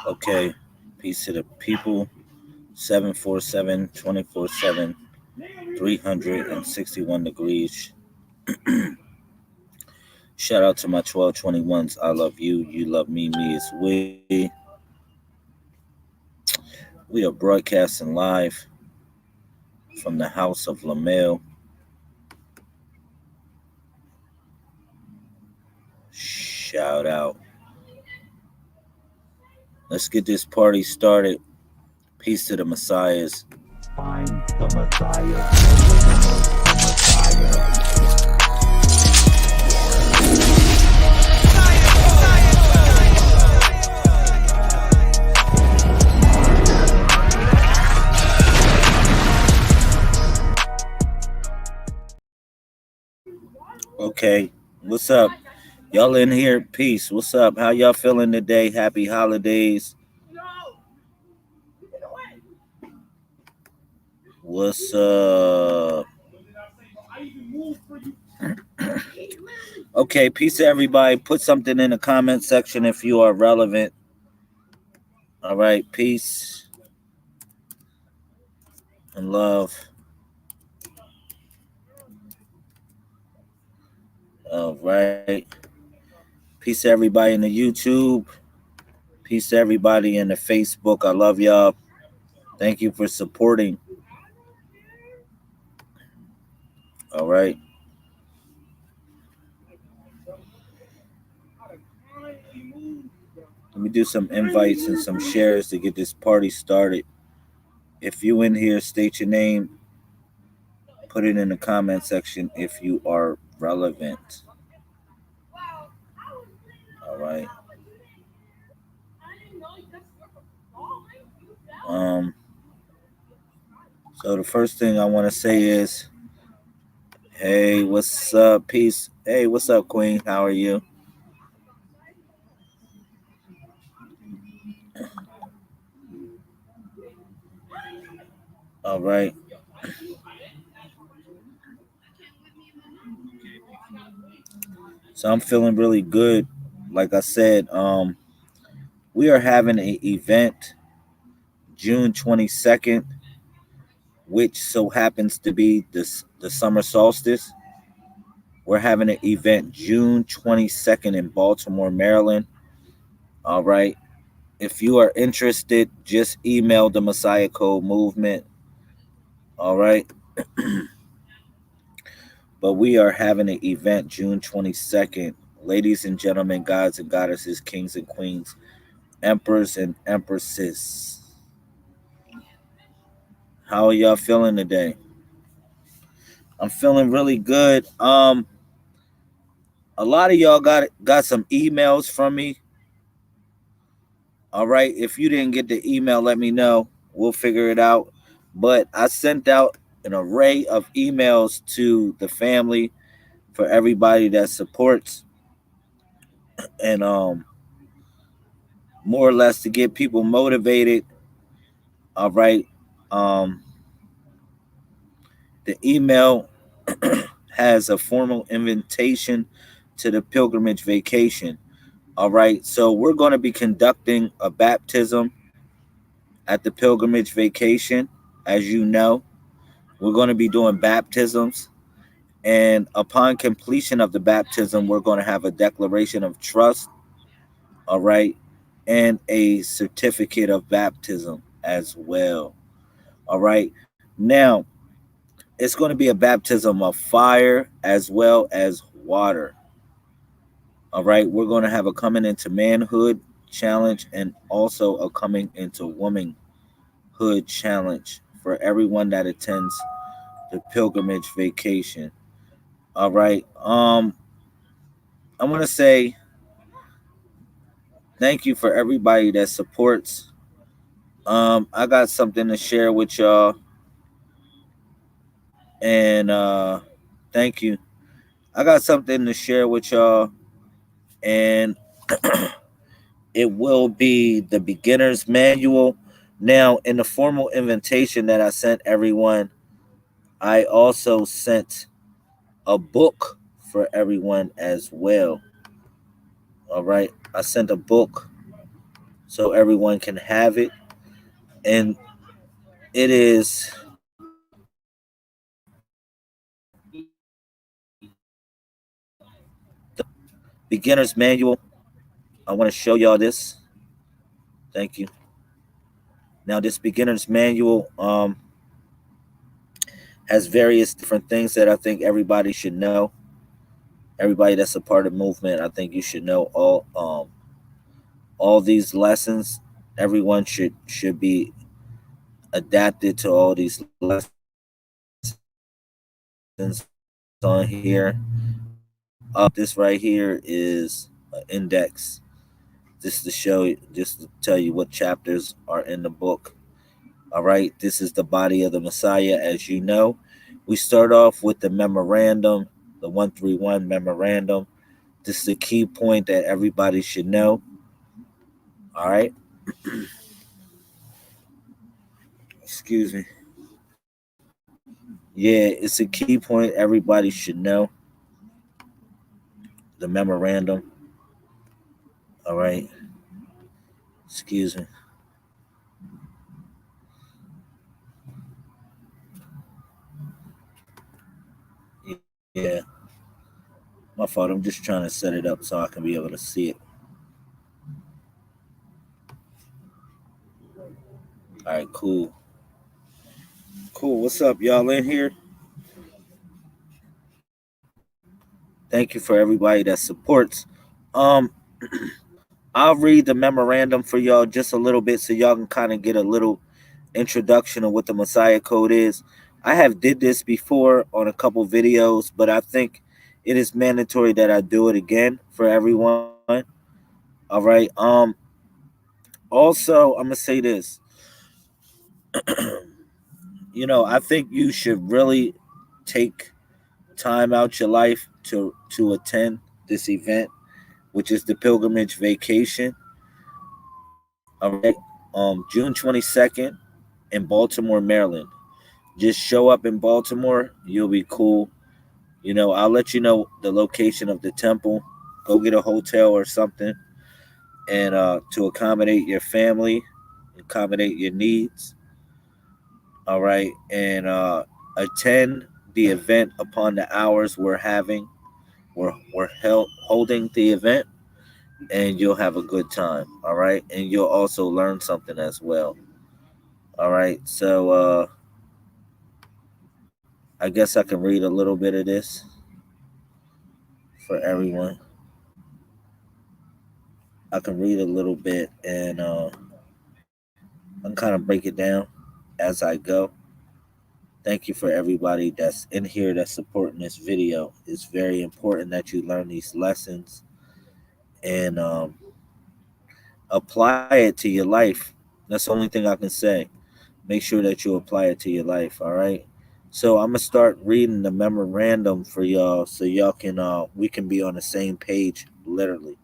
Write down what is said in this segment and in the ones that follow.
Okay. Peace to the people. 747 24/7, 361 degrees. Shout out to my 1221s. I love you. You love me. Me is we. We are broadcasting live from the house of Lamel. Shout out. Let's get this party started. Peace to the Messiahs. Find the Messiah, original Messiah. Okay. What's up? Y'all in here? Peace. What's up? How y'all feeling today? Happy holidays. What's up? Okay, peace to everybody. Put something in the comment section if you are relevant. All right, peace and love. All right. Peace to everybody in the YouTube. Peace to everybody in the Facebook. I love y'all. Thank you for supporting. All right. Let me do some invites and some shares to get this party started. If you in here, state your name. Put it in the comment section if you are relevant. All right. Um. So the first thing I want to say is, hey, what's up? Peace. Hey, what's up, Queen? How are you? All right. So I'm feeling really good. Like I said, we are having an event June 22nd, which so happens to be the summer solstice. We're having an event June 22nd in Baltimore, Maryland. All right. If you are interested, just email the Messiah Code Movement. All right. But we are having an event June 22nd. Ladies and gentlemen, gods and goddesses, kings and queens, emperors and empresses. How are y'all feeling today? I'm feeling really good. A lot of y'all got some emails from me. All right. If you didn't get the email, let me know. We'll figure it out. But I sent out an array of emails to the family for everybody that supports and more or less to get people motivated. All right. Um the email has a formal invitation to the pilgrimage vacation. All right. So we're going to be conducting a baptism at the pilgrimage vacation. As you know, we're going to be doing baptisms. And upon completion of the baptism, we're going to have a declaration of trust. All right. And a certificate of baptism as well. All right. Now, it's going to be a baptism of fire as well as water. All right. We're going to have a coming into manhood challenge and also a coming into womanhood challenge for everyone that attends the pilgrimage vacation. All right. I want to say thank you for everybody that supports. I got something to share with y'all, and thank you. I got something to share with y'all, and it will be the beginner's manual. Now, in the formal invitation that I sent everyone, I also sent a book for everyone as well. All right. I sent a book so everyone can have it. And it is the beginner's manual. I want to show y'all this. Thank you. Now, this beginner's manual has various different things that I think everybody should know. Everybody that's a part of the movement, I think you should know all these lessons. Everyone should be adapted to all these lessons on here. This right here is an index, just to show, just to tell you what chapters are in the book. All right, this is the body of the Messiah, as you know. We start off with the memorandum, the 131 memorandum. This is a key point that everybody should know. All right. Excuse me. Yeah, it's a key point everybody should know. The memorandum. All right. Excuse me. Yeah, my fault. I'm just trying to set it up so I can be able to see it. All right, cool. Cool. What's up, y'all in here? Thank you for everybody that supports. Um, I'll read the memorandum for y'all just a little bit so y'all can kind of get a little introduction of what the Messiah Code is. I have did this before on a couple videos, but I think it is mandatory that I do it again for everyone. All right. Also, I'm gonna say this. I think you should really take time out your life to attend this event, which is the pilgrimage vacation. All right. June 22nd in Baltimore, Maryland. Just show up in Baltimore. You'll be cool. I'll let you know the location of the temple. Go get a hotel or something, and to accommodate your family, accommodate your needs. All right, and attend the event upon the hours we're having. We're holding the event, and you'll have a good time. All right, and you'll also learn something as well. All right, so I guess I can read a little bit of this for everyone. I can read a little bit, and I can kind of break it down as I go. Thank you for everybody that's in here that's supporting this video. It's very important that you learn these lessons and apply it to your life. That's the only thing I can say. Make sure that you apply it to your life. All right. So I'm gonna start reading the memorandum for y'all, so y'all can we can be on the same page, literally.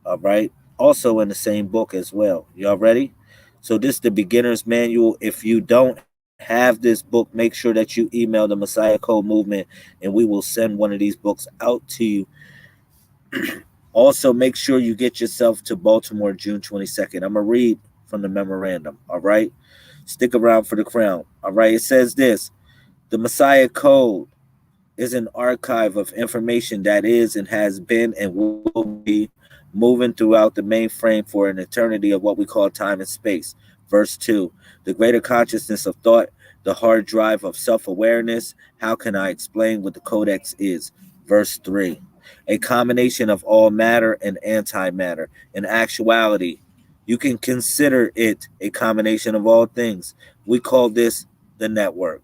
All right. Also in the same book as well. Y'all ready? So this is the beginner's manual. If you don't have this book, make sure that you email the Messiah Code Movement, and we will send one of these books out to you. Also, make sure you get yourself to Baltimore June 22nd. I'm gonna read from the memorandum. All right. Stick around for the crown. All right. It says this: the Messiah Code is an archive of information that is and has been and will be moving throughout the mainframe for an eternity of what we call time and space. Verse 2: the greater consciousness of thought, the hard drive of self awareness. How can I explain what the codex is? Verse 3: a combination of all matter and antimatter. In actuality, you can consider it a combination of all things. We call this the network,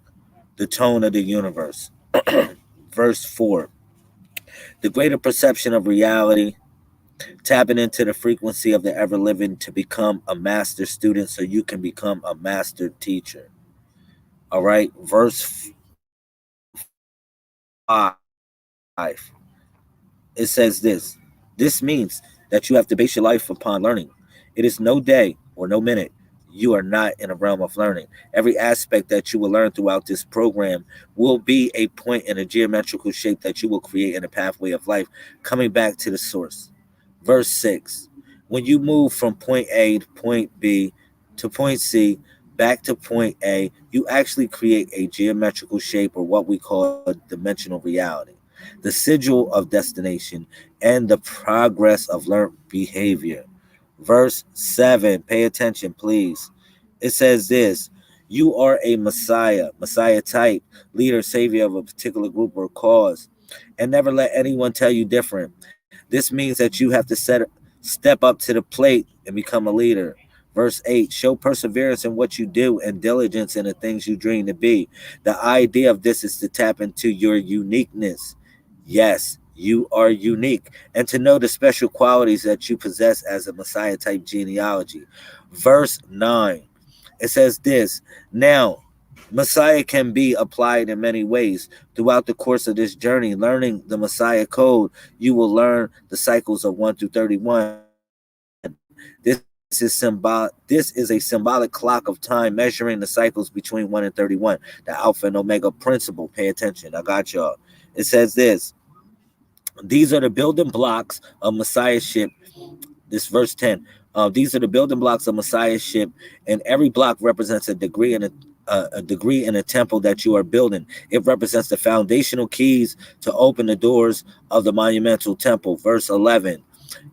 the tone of the universe. Verse 4: the greater perception of reality, tapping into the frequency of the ever living to become a master student so you can become a master teacher. All right. Verse 5: it says this: this means that you have to base your life upon learning. It is no day or no minute you are not in a realm of learning. Every aspect that you will learn throughout this program will be a point in a geometrical shape that you will create in a pathway of life, coming back to the source. Verse 6: When you move from point A to point B to point C back to point A, you actually create a geometrical shape, or what we call dimensional reality, the sigil of destination, and the progress of learned behavior. Verse 7, pay attention, please. It says this: You are a Messiah, Messiah type, leader, savior of a particular group or cause, and never let anyone tell you different. This means that you have to step up to the plate and become a leader. Verse 8, show perseverance in what you do and diligence in the things you dream to be. The idea of this is to tap into your uniqueness. Yes, you are unique, and to know the special qualities that you possess as a Messiah type genealogy. Verse 9, it says this: Now, Messiah can be applied in many ways. Throughout the course of this journey, learning the Messiah code, you will learn the cycles of 1 through 31. This is a symbolic clock of time measuring the cycles between 1 and 31. The Alpha and Omega principle. Pay attention. I got y'all. It says this: These are the building blocks of Messiahship. This verse 10. These are the building blocks of Messiahship, and every block represents a degree and a degree in a temple that you are building. It represents the foundational keys to open the doors of the monumental temple. Verse 11.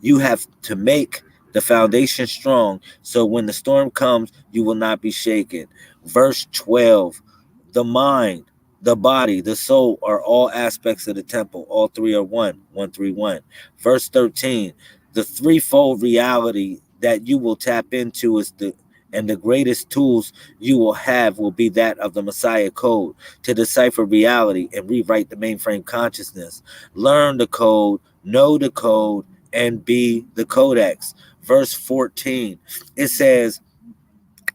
You have to make the foundation strong, so when the storm comes, you will not be shaken. Verse 12. The mind, the body, the soul are all aspects of the temple. All three are one. 131. Verse 13. The threefold reality that you will tap into is the greatest tools you will have will be that of the Messiah code to decipher reality and rewrite the mainframe consciousness. Learn the code, know the code, and be the codex. Verse 14, it says,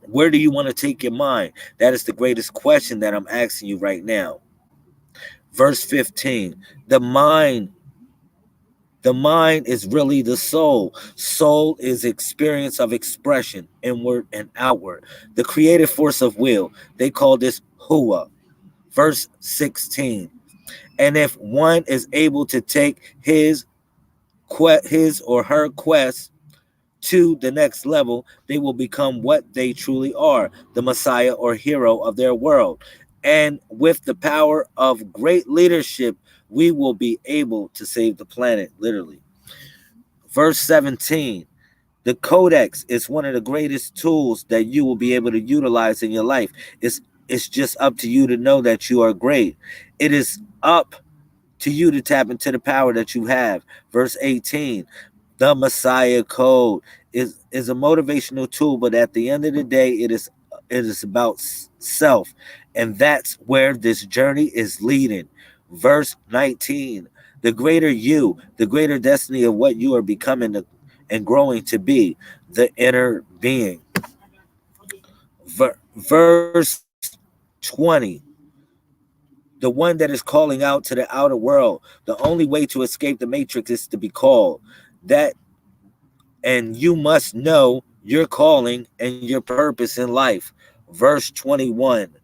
where do you want to take your mind? That is the greatest question that I'm asking you right now. Verse 15, the mind is really the soul. Soul is experience of expression, inward and outward. The creative force of will. They call this Hua. Verse 16. And if one is able to take his or her quest to the next level, they will become what they truly are, the Messiah or hero of their world. And with the power of great leadership, we will be able to save the planet, literally. Verse 17, the codex is one of the greatest tools that you will be able to utilize in your life. It's just up to you to know that you are great. It is up to you to tap into the power that you have. Verse 18, the Messiah code is a motivational tool, but at the end of the day, it is about self, and that's where this journey is leading. Verse 19, the greater you, the greater destiny of what you are becoming and growing to be, the inner being. Verse 20, the one that is calling out to the outer world. The only way to escape the matrix is to be called. That, and you must know your calling and your purpose in life. Verse 21.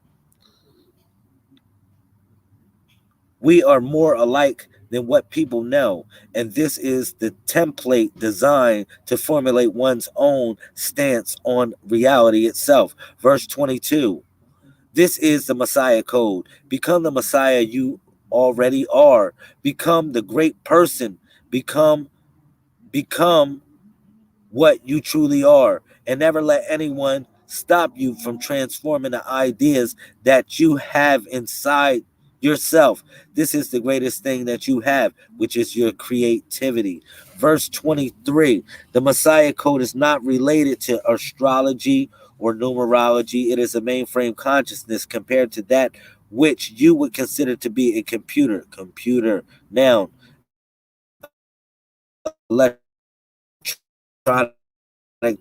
We are more alike than what people know, and this is the template designed to formulate one's own stance on reality itself. Verse 22. This is the Messiah code. Become the Messiah you already are. Become the great person. Become what you truly are, and never let anyone stop you from transforming the ideas that you have inside yourself. This is the greatest thing that you have, which is your creativity. Verse 23, the Messiah code is not related to astrology or numerology. It is a mainframe consciousness compared to that which you would consider to be a computer, noun, electronic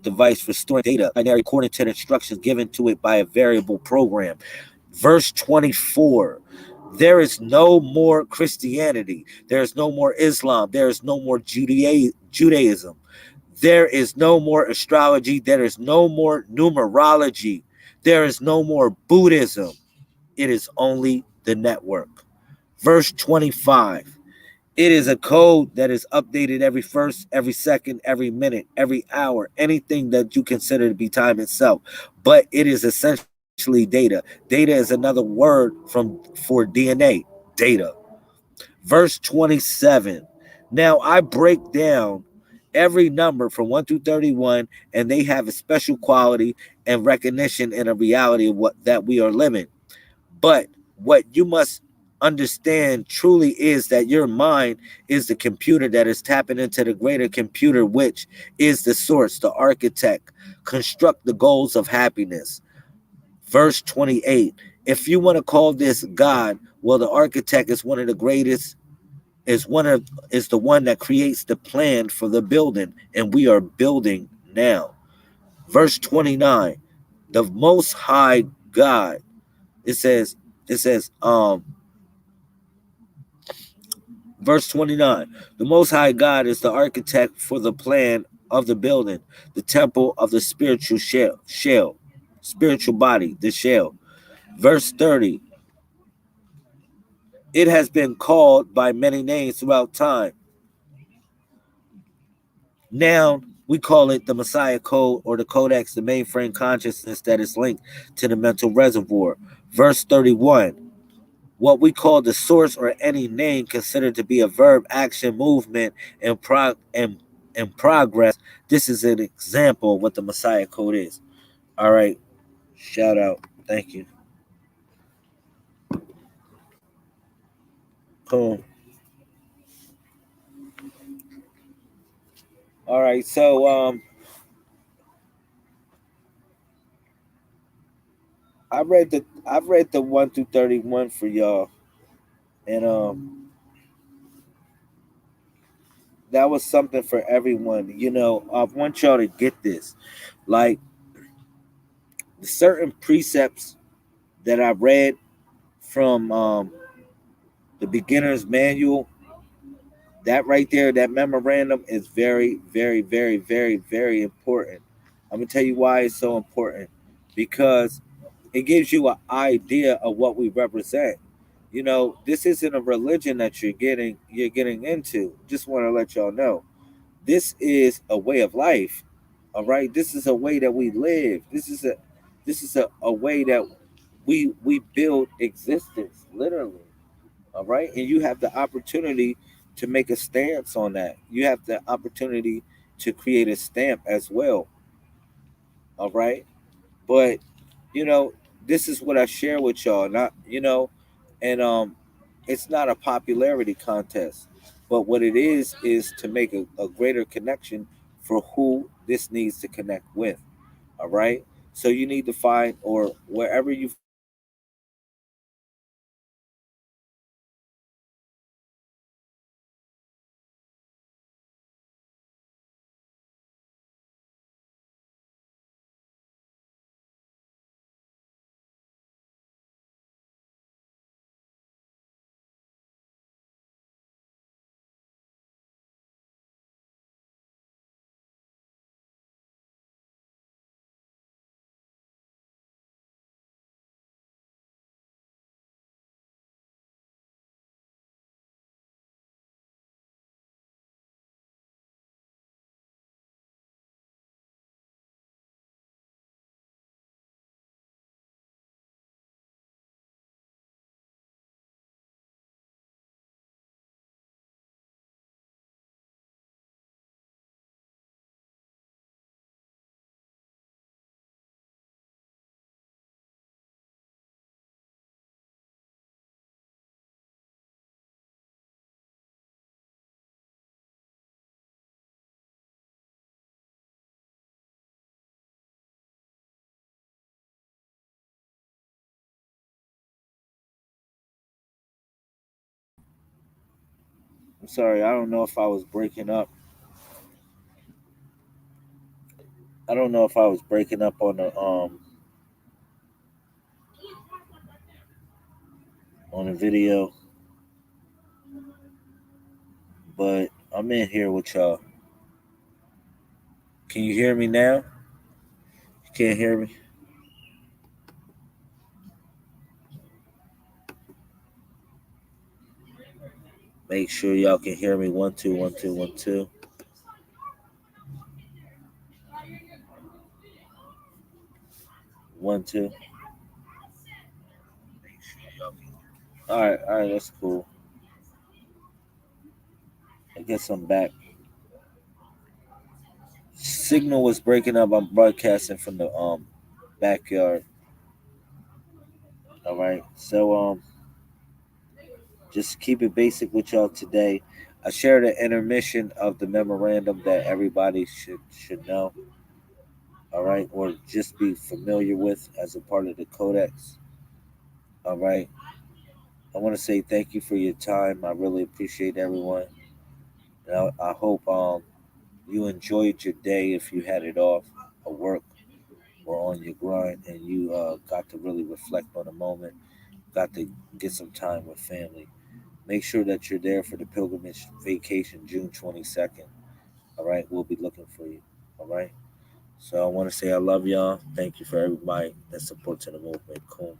device for storing data, binary according to the instructions given to it by a variable program. Verse 24, there is no more Christianity. There is no more Islam. There is no more Judaism. There is no more astrology. There is no more numerology. There is no more Buddhism. It is only the network. Verse 25, It is a code that is updated every first, every second, every minute, every hour, anything that you consider to be time itself. But it is essentially data. Data is another word for DNA, data. Verse 27. Now I break down every number from 1 through 31, and they have a special quality and recognition in a reality of what that we are living. But what you must understand truly is that your mind is the computer that is tapping into the greater computer, which is the source, the architect, construct the goals of happiness. Verse 28. If you want to call this God, well, the architect is one of the greatest, is the one that creates the plan for the building, and we are building now. Verse 29. The most high God, it says, it says, verse 29, the Most High God is the architect for the plan of the building, the temple of the spiritual spiritual body, the shell. Verse 30, it has been called by many names throughout time. Now we call it the Messiah Code or the Codex, the mainframe consciousness that is linked to the mental reservoir. Verse 31, what we call the source or any name considered to be a verb, action, movement, and progress. This is an example of what the Messiah Code is. All right. Shout out. Thank you. Cool. All right. So I've read the 1 through 31 for y'all. And that was something for everyone. You know, I want y'all to get this. Like the certain precepts that I read from the beginner's manual, that right there, that memorandum is very, very, very, very, very important. I'm gonna tell you why it's so important. Because it gives you an idea of what we represent. You know, this isn't a religion that you're getting into. Just want to let y'all know. This is a way of life. All right. This is a way that we live. This is a way that we build existence, literally. All right. And you have the opportunity to make a stance on that. You have the opportunity to create a stamp as well. All right. But you know, this is what I share with y'all. Not and it's not a popularity contest. But what it is to make a greater connection for who this needs to connect with. All right. So you need to find, or wherever you find yourself, find somebody that you can connect with, that you can I'm sorry, I don't know if I was breaking up. I don't know if I was breaking up on the video, but I'm in here with y'all. Can you hear me now? You can't hear me? Make sure y'all can hear me. 1 2 1 2 1 2. 1 2. All right, that's cool. I guess I'm back. Signal was breaking up. I'm broadcasting from the backyard. All right. So just keep it basic with y'all today. I shared an intermission of the memorandum that everybody should know. All right, or just be familiar with as a part of the codex. All right. I want to say thank you for your time. I really appreciate everyone. And I hope you enjoyed your day if you had it off at work or on your grind and you got to really reflect on the moment, got to get some time with family. Make sure that you're there for the pilgrimage vacation June 22nd. All right, we'll be looking for you. All right. So I want to say I love y'all. Thank you for everybody that supports the movement. Cool.